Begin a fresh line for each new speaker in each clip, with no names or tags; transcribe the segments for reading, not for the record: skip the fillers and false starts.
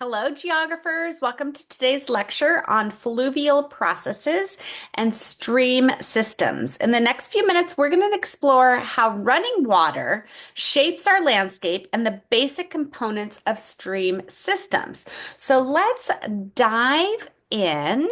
Hello, geographers. Welcome to today's lecture on fluvial processes and stream systems. In the next few minutes, we're going to explore how running water shapes our landscape and the basic components of stream systems. So let's dive in.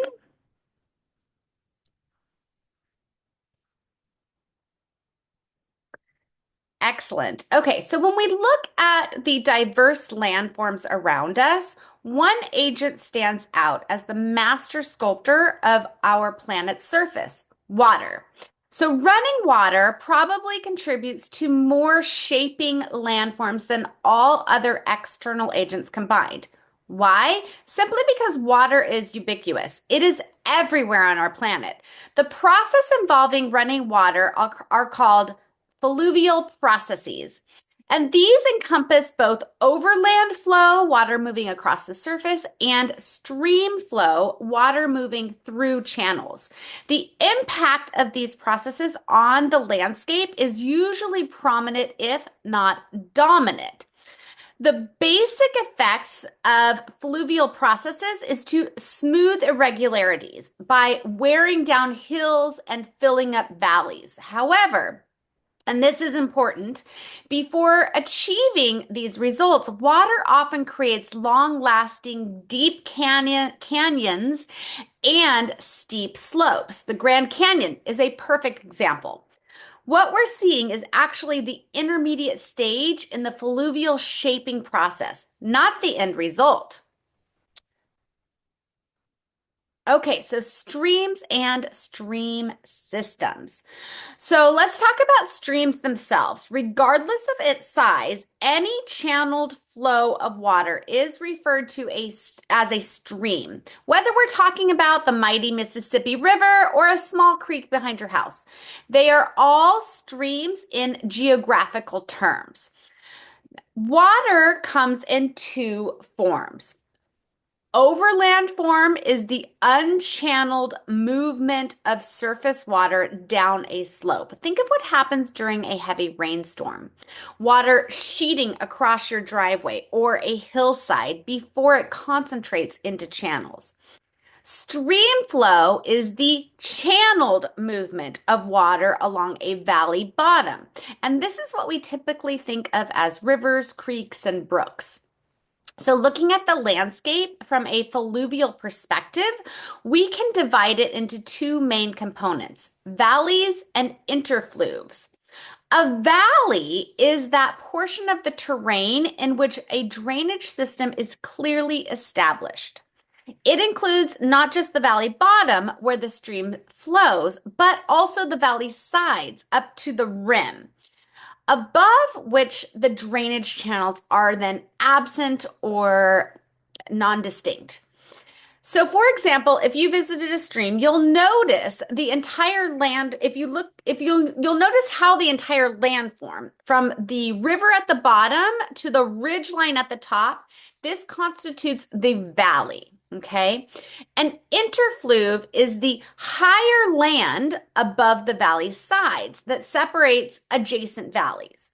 Excellent. Okay, so when we look at the diverse landforms around us, one agent stands out as the master sculptor of our planet's surface, water. So running water probably contributes to more shaping landforms than all other external agents combined. Why? Simply because water is ubiquitous. It is everywhere on our planet. The process involving running water are called fluvial processes. And these encompass both overland flow, water moving across the surface, and stream flow, water moving through channels. The impact of these processes on the landscape is usually prominent, if not dominant. The basic effects of fluvial processes is to smooth irregularities by wearing down hills and filling up valleys. However, and this is important, before achieving these results, water often creates long-lasting deep canyons and steep slopes. The Grand Canyon is a perfect example. What we're seeing is actually the intermediate stage in the fluvial shaping process, not the end result. Okay, so streams and stream systems. So let's talk about streams themselves. Regardless of its size, any channeled flow of water is referred to as a stream, whether we're talking about the mighty Mississippi River or a small creek behind your house. They are all streams in geographical terms. Water comes in two forms. Overland form is the unchanneled movement of surface water down a slope. Think of what happens during a heavy rainstorm. Water sheeting across your driveway or a hillside before it concentrates into channels. Stream flow is the channeled movement of water along a valley bottom. And this is what we typically think of as rivers, creeks, and brooks. So looking at the landscape from a fluvial perspective, we can divide it into two main components, valleys and interflues. A valley is that portion of the terrain in which a drainage system is clearly established. It includes not just the valley bottom where the stream flows, but also the valley sides up to the rim, above which the drainage channels are then absent or non-distinct. So for example, if you visited a stream, you'll notice the entire land, you'll notice how the entire landform from the river at the bottom to the ridge line at the top, this constitutes the valley. Okay. An interfluve is the higher land above the valley sides that separates adjacent valleys.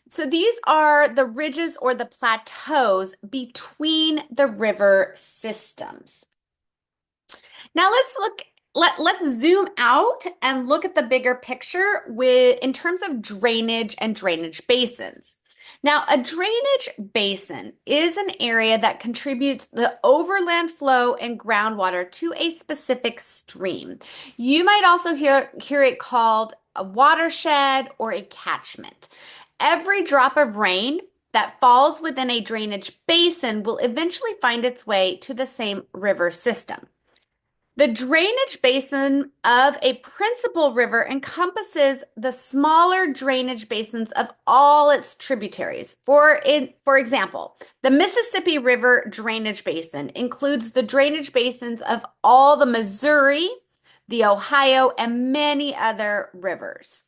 So these are the ridges or the plateaus between the river systems. Now let's zoom out and look at the bigger picture in terms of drainage and drainage basins. Now, a drainage basin is an area that contributes the overland flow and groundwater to a specific stream. You might also hear it called a watershed or a catchment. Every drop of rain that falls within a drainage basin will eventually find its way to the same river system. The drainage basin of a principal river encompasses the smaller drainage basins of all its tributaries. For example, the Mississippi River drainage basin includes the drainage basins of all the Missouri, the Ohio, and many other rivers.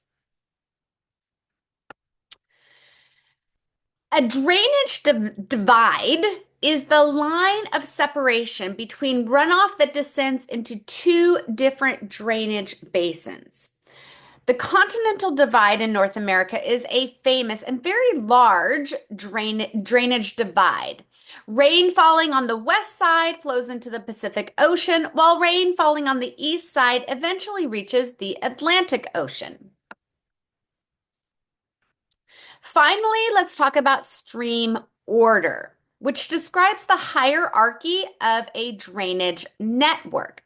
A drainage divide is the line of separation between runoff that descends into two different drainage basins. The Continental Divide in North America is a famous and very large drainage divide. Rain falling on the west side flows into the Pacific Ocean, while rain falling on the east side eventually reaches the Atlantic Ocean. Finally, let's talk about stream order, which describes the hierarchy of a drainage network.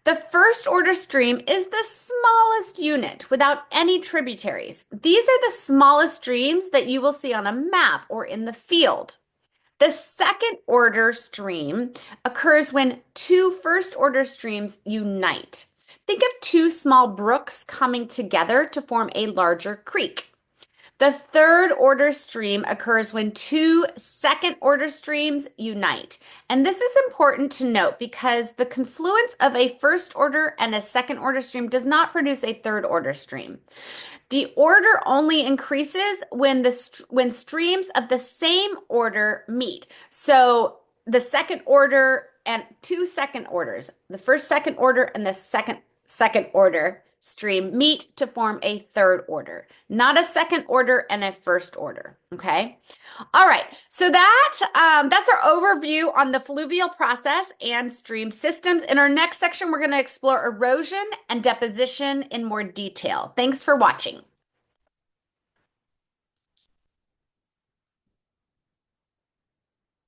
The first order stream is the smallest unit without any tributaries. These are the smallest streams that you will see on a map or in the field. The second order stream occurs when two first order streams unite. Think of two small brooks coming together to form a larger creek. The third order stream occurs when two second order streams unite. And this is important to note because the confluence of a first order and a second order stream does not produce a third order stream. The order only increases when streams of the same order meet. So the second order and two second orders, the first second order and the second order stream meet to form a third order, not a second order and a first order. Okay. All right. So that's our overview on the fluvial process and stream systems. In our next section, we're going to explore erosion and deposition in more detail. Thanks for watching.